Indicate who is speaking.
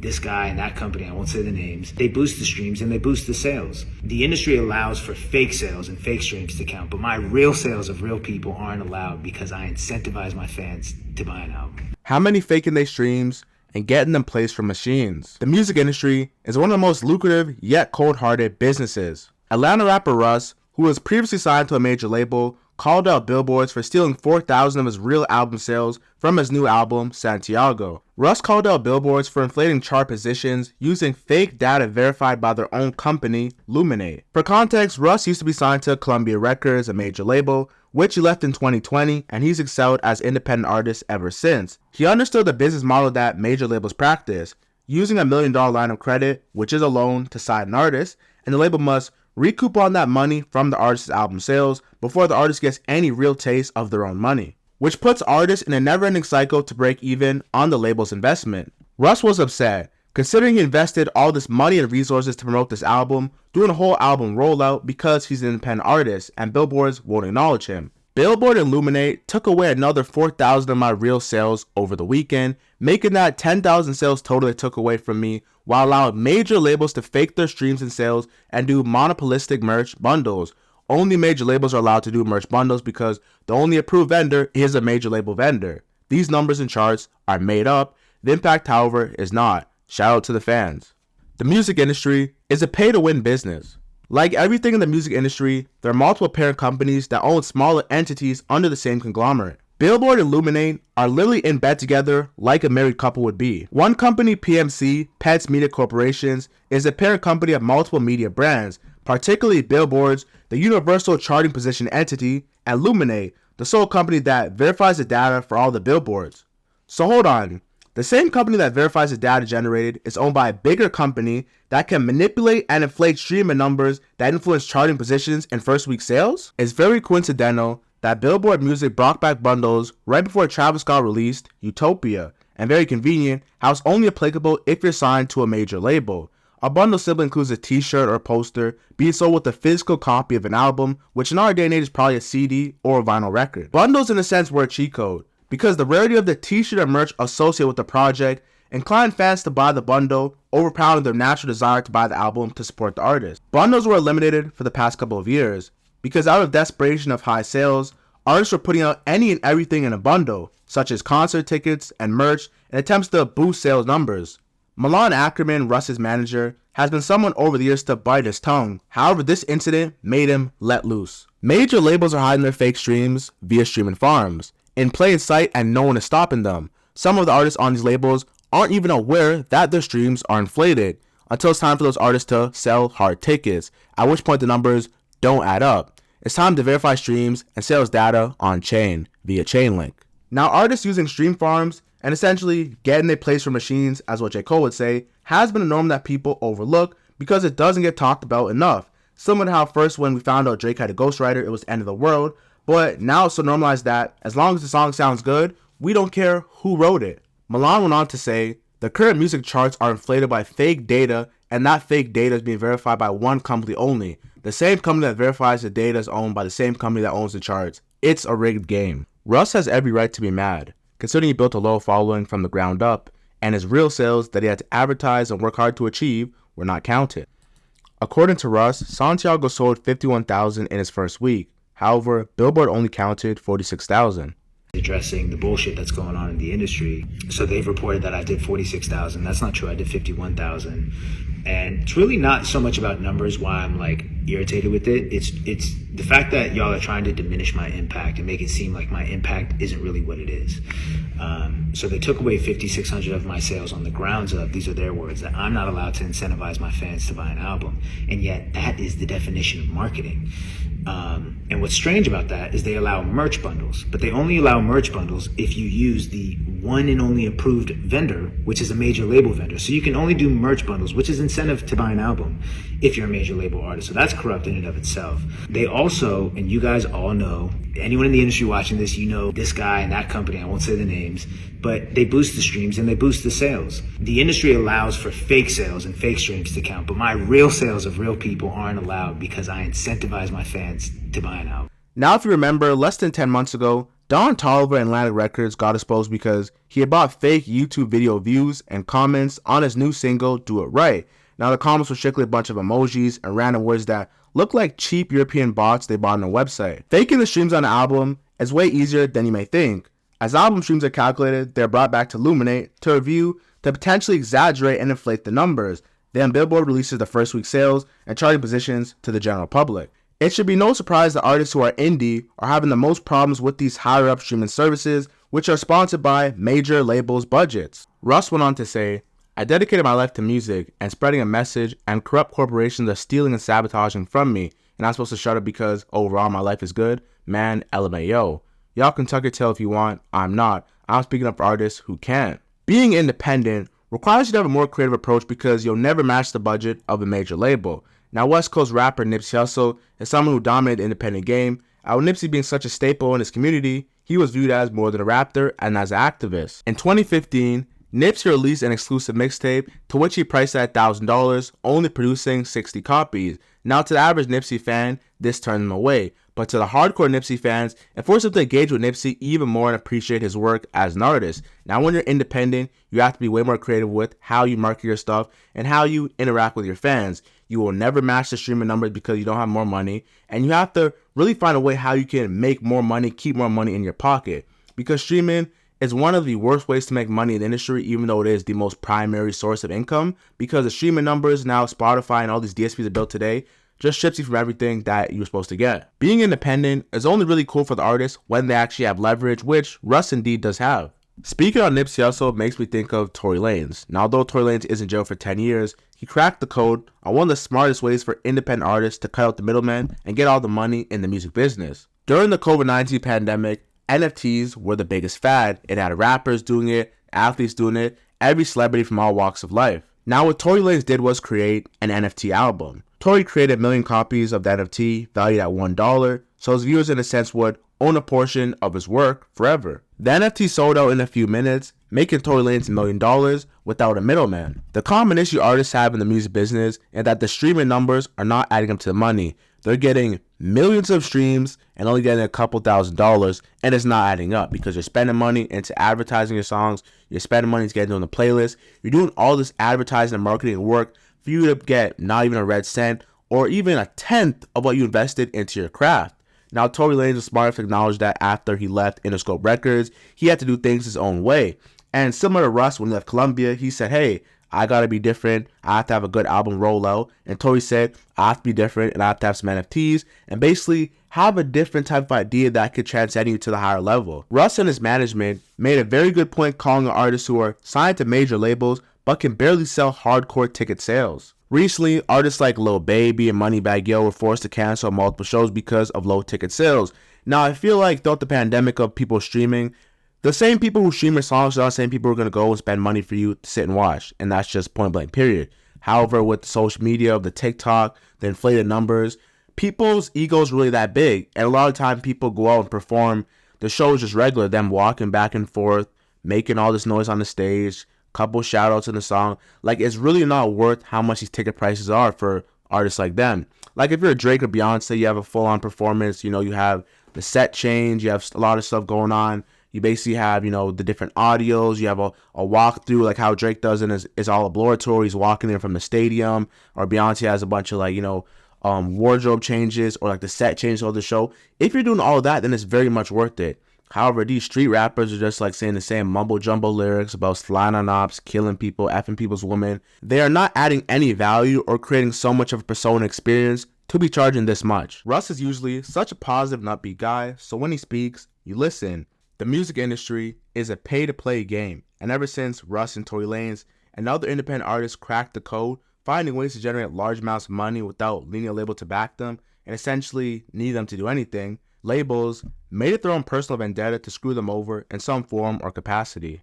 Speaker 1: this guy and that company, I won't say the names, they boost the streams and they boost the sales. The industry allows for fake sales and fake streams to count, but my real sales of real people aren't allowed because I incentivize my fans to buy an album.
Speaker 2: How many faking they streams and getting them placed from machines? The music industry is one of the most lucrative yet cold-hearted businesses. Atlanta rapper Russ, who was previously signed to a major label, called out Billboards for stealing 4,000 of his real album sales from his new album, Santiago. Russ called out Billboards for inflating chart positions using fake data verified by their own company, Luminate. For context, Russ used to be signed to Columbia Records, a major label, which he left in 2020, and he's excelled as an independent artist ever since. He understood the business model that major labels practice, using a $1 million line of credit, which is a loan, to sign an artist, and the label must recoup on that money from the artist's album sales before the artist gets any real taste of their own money, which puts artists in a never-ending cycle to break even on the label's investment. Russ was upset, considering he invested all this money and resources to promote this album, doing a whole album rollout because he's an independent artist and Billboards won't acknowledge him. Billboard and Luminate took away another 4,000 of my real sales over the weekend, making that 10,000 sales total they took away from me, while allowing major labels to fake their streams and sales and do monopolistic merch bundles. Only major labels are allowed to do merch bundles because the only approved vendor is a major label vendor. These numbers and charts are made up. The impact, however, is not. Shout out to the fans. The music industry is a pay-to-win business. Like everything in the music industry, there are multiple parent companies that own smaller entities under the same conglomerate. Billboard and Luminate are literally in bed together like a married couple would be. One company, PMC, Pets Media Corporations, is a parent company of multiple media brands, particularly Billboard's, the universal charting position entity, and Luminate, the sole company that verifies the data for all the billboards. So hold on. The same company that verifies the data generated is owned by a bigger company that can manipulate and inflate streaming numbers that influence charting positions and first week sales? It's very coincidental that Billboard Music brought back bundles right before Travis Scott released Utopia, and very convenient how it's only applicable if you're signed to a major label. A bundle simply includes a t-shirt or a poster being sold with a physical copy of an album, which in our day and age is probably a CD or a vinyl record. Bundles in a sense were a cheat code, because the rarity of the t-shirt and merch associated with the project inclined fans to buy the bundle, overpowering their natural desire to buy the album to support the artist. Bundles were eliminated for the past couple of years, because out of desperation of high sales, artists were putting out any and everything in a bundle, such as concert tickets and merch, in attempts to boost sales numbers. Milan Ackerman, Russ's manager, has been someone over the years to bite his tongue. However, this incident made him let loose. Major labels are hiding their fake streams via streaming farms, in plain sight, and no one is stopping them. Some of the artists on these labels aren't even aware that their streams are inflated until it's time for those artists to sell hard tickets, at which point the numbers don't add up. It's time to verify streams and sales data on chain via Chainlink. Now, artists using stream farms and essentially getting their place for machines, as what J. Cole would say, has been a norm that people overlook because it doesn't get talked about enough. Similar to how first when we found out Drake had a ghostwriter, it was the end of the world. But now it's so normalized that as long as the song sounds good, we don't care who wrote it. Milan went on to say, the current music charts are inflated by fake data, and that fake data is being verified by one company only. The same company that verifies the data is owned by the same company that owns the charts. It's a rigged game. Russ has every right to be mad, considering he built a loyal following from the ground up, and his real sales that he had to advertise and work hard to achieve were not counted. According to Russ, Santiago sold 51,000 in his first week. However, Billboard only counted 46,000.
Speaker 1: Addressing the bullshit that's going on in the industry. So they've reported that I did 46,000. That's not true. I did 51,000. And it's really not so much about numbers why I'm like irritated with it. It's the fact that y'all are trying to diminish my impact and make it seem like my impact isn't really what it is. So they took away 5,600 of my sales on the grounds of, these are their words, that I'm not allowed to incentivize my fans to buy an album. And yet that is the definition of marketing. And what's strange about that is they allow merch bundles, but they only allow merch bundles if you use the one and only approved vendor, which is a major label vendor. So you can only do merch bundles, which is incentive to buy an album if you're a major label artist. So that's corrupt in and of itself. They also, and you guys all know, anyone in the industry watching this, you know this guy and that company, I won't say the names, but they boost the streams and they boost the sales. The industry allows for fake sales and fake streams to count, but my real sales of real people aren't allowed because I incentivize my fans to buy an album.
Speaker 2: Now, if you remember, less than 10 months ago, Don Tolliver and Atlantic Records got exposed because he had bought fake YouTube video views and comments on his new single, Do It Right. Now the comments were strictly a bunch of emojis and random words that look like cheap European bots they bought on a website. Faking the streams on an album is way easier than you may think. As album streams are calculated, they're brought back to Illuminate to review to potentially exaggerate and inflate the numbers. Then Billboard releases the first week sales and charting positions to the general public. It should be no surprise that artists who are indie are having the most problems with these higher up streaming services, which are sponsored by major labels' budgets. Russ went on to say, I dedicated my life to music and spreading a message, and corrupt corporations are stealing and sabotaging from me, and I'm supposed to shut up because overall my life is good? Man, LMAO. Y'all can tuck your tail if you want, I'm not. I'm speaking up for artists who can't. Being independent requires you to have a more creative approach because you'll never match the budget of a major label. Now, West Coast rapper Nipsey Hussle is someone who dominated the independent game. And with Nipsey being such a staple in his community, he was viewed as more than a rapper and as an activist. In 2015, Nipsey released an exclusive mixtape to which he priced at $1,000, only producing 60 copies. Now, to the average Nipsey fan, this turned him away. But to the hardcore Nipsey fans, it forced them to engage with Nipsey even more and appreciate his work as an artist. Now, when you're independent, you have to be way more creative with how you market your stuff and how you interact with your fans. You will never match the streaming numbers because you don't have more money. And you have to really find a way how you can make more money, keep more money in your pocket. Because streaming is one of the worst ways to make money in the industry, even though it is the most primary source of income. Because the streaming numbers, now Spotify and all these DSPs are built today, just strips you from everything that you're supposed to get. Being independent is only really cool for the artists when they actually have leverage, which Russ indeed does have. Speaking on Nipsey Hussle makes me think of Tory Lanez. Now, although Tory Lanez is in jail for 10 years, he cracked the code on one of the smartest ways for independent artists to cut out the middleman and get all the money in the music business. During the COVID-19 pandemic, NFTs were the biggest fad. It had rappers doing it, athletes doing it, every celebrity from all walks of life. Now, what Tory Lanez did was create an NFT album. Tory created 1 million copies of the NFT valued at $1, so his viewers in a sense would own a portion of his work forever. The NFT sold out in a few minutes, making Tory Lanez $1 million without a middleman. The common issue artists have in the music business is that the streaming numbers are not adding up to the money. They're getting millions of streams and only getting a couple $1,000s, and it's not adding up because you're spending money into advertising your songs, you're spending money to get on the playlist, you're doing all this advertising and marketing work for you to get not even a red cent or even a tenth of what you invested into your craft. Now, Tory Lanez was smart enough to acknowledge that after he left Interscope Records, he had to do things his own way. And similar to Russ when he left Columbia, he said, hey, I gotta be different, I have to have a good album rollout. And Tory said, I have to be different and I have to have some NFTs and basically have a different type of idea that could transcend you to the higher level. Russ and his management made a very good point calling out artists who are signed to major labels but can barely sell hardcore ticket sales. Recently, artists like Lil Baby and Moneybagg Yo were forced to cancel multiple shows because of low ticket sales. Now, I feel like throughout the pandemic of people streaming, the same people who stream your songs are the same people who are going to go and spend money for you to sit and watch. And that's just point blank, period. However, with the social media, the TikTok, the inflated numbers, people's egos really that big. And a lot of time people go out and perform. The show is just regular, them walking back and forth, making all this noise on the stage, couple shout outs in the song. Like, it's really not worth how much these ticket prices are for artists like them. Like, if you're a Drake or Beyonce, you have a full on performance, you have the set change, you have a lot of stuff going on. You basically have, the different audios, you have a walkthrough like how Drake does in his All Abroad tour. He's walking in from the stadium, or Beyonce has a bunch of wardrobe changes or like the set changes of the show. If you're doing all of that, then it's very much worth it. However, these street rappers are just like saying the same mumbo jumbo lyrics about sliding on ops, killing people, effing people's women. They are not adding any value or creating so much of a persona experience to be charging this much. Russ is usually such a positive and upbeat guy, so when he speaks, you listen. The music industry is a pay-to-play game, and ever since Russ and Tory Lanez and other independent artists cracked the code, finding ways to generate large amounts of money without needing a label to back them and essentially need them to do anything, labels made it their own personal vendetta to screw them over in some form or capacity.